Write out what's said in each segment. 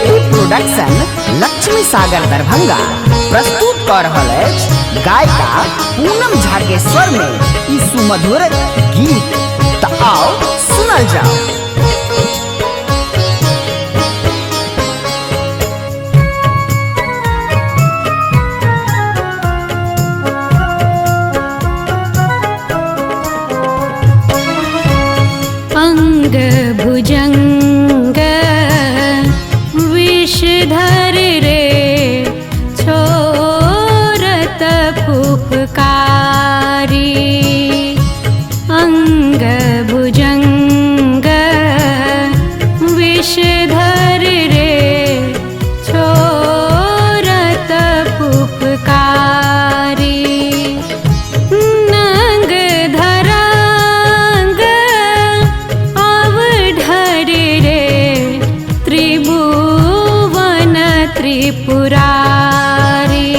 Production Lakshmi सागर दरभंगा प्रस्तुत कर रहल अछि गायिका पूनम झा के स्वर में ई सुमधुर गीत। त आओ सुनल जाओ। अंग भुजंग विषधर रे छोरत फुफकारी। अंग भुजंग विषधर रे छोरत फुफकारी। नंग धरांग अवढर रे त्रिभुवन त्रिपुरारी।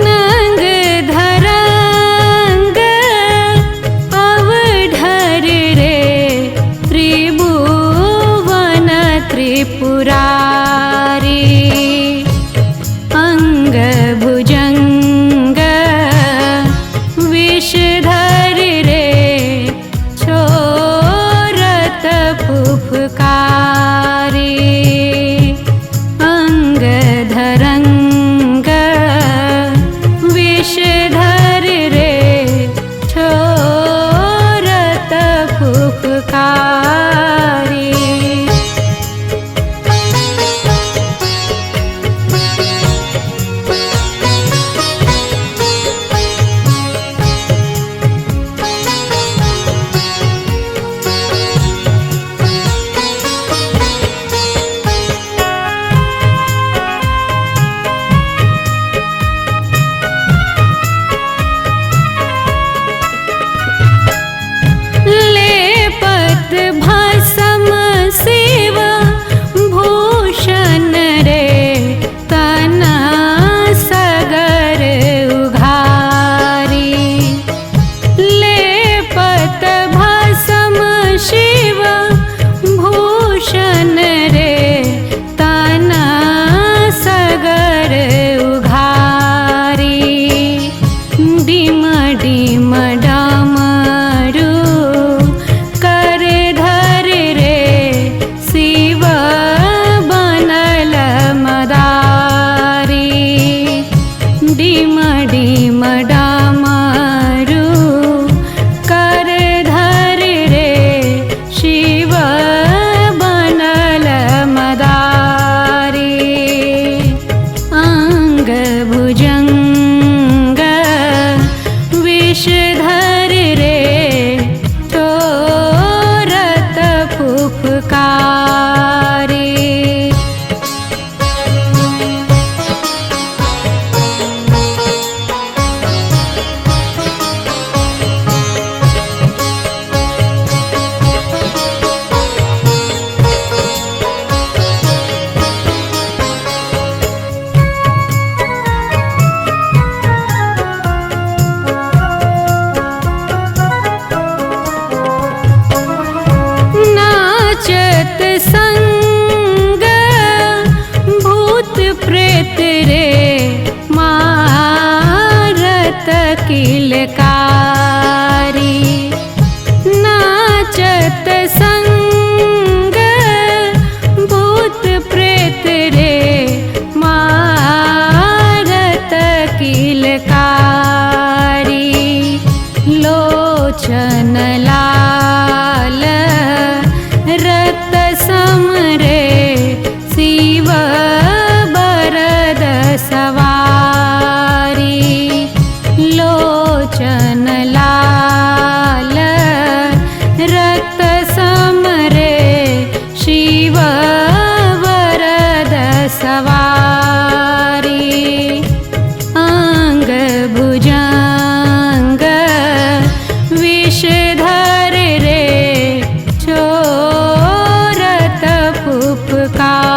नंग धरांग अवढर रे त्रिभुवन त्रिपुरारी। अंग भुजंग विषधर रे छोरत फुफकारी। अंग धरंग विषधर रे छोरत फुफकारी। लेपत भस्म शिव भूषण रे तना सगर उघारी। लेपत भस्म शिव भूषण रे तना सगर उघारी। डिम डिम डमरू कर धर रे शिव बनल मदारी। डिम डिम डमरू कर धर रे शिव बनल मदारी। अंग भुजंग विषधर रे छोरत फुफकारी। नाचत संग भूत प्रेत रे मारत किलकारी। नाचत संग भूत प्रेत रे मारत किलकारी। लोचन लाल रक्त समरे शिव बरद सवारी। लोचन लाल रक्त समरे शिव बरद सवारी। अंग भुजंग विषधर रे छोरत फुफकारी।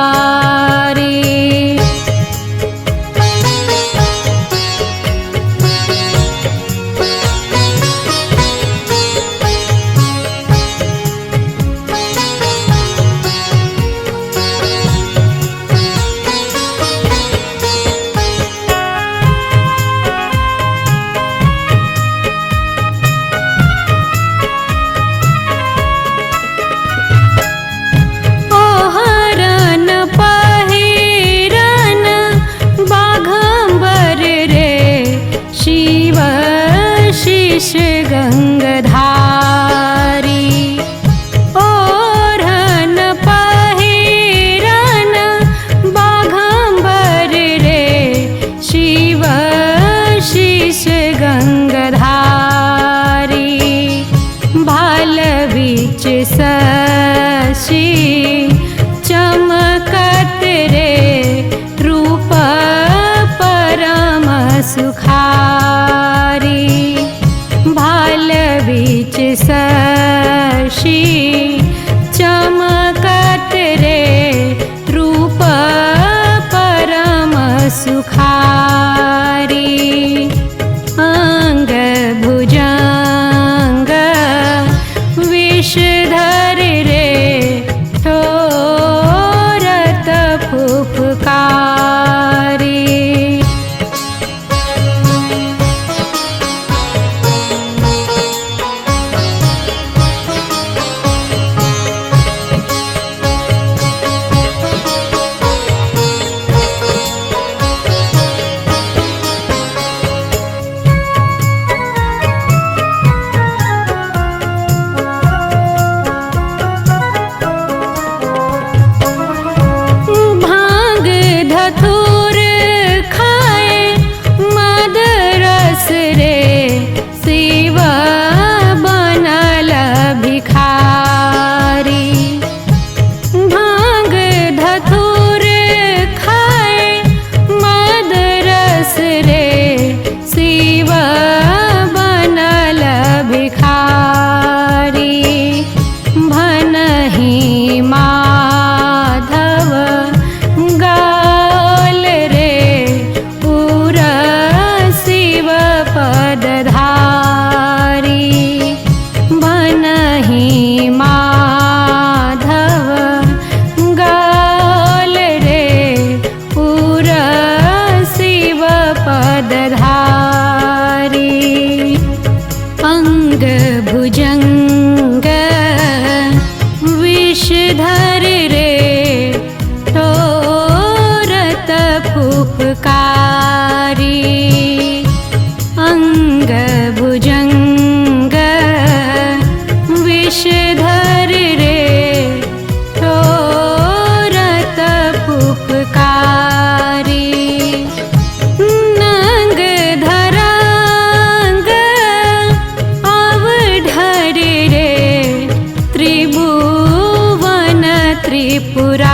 त्रिपुरारी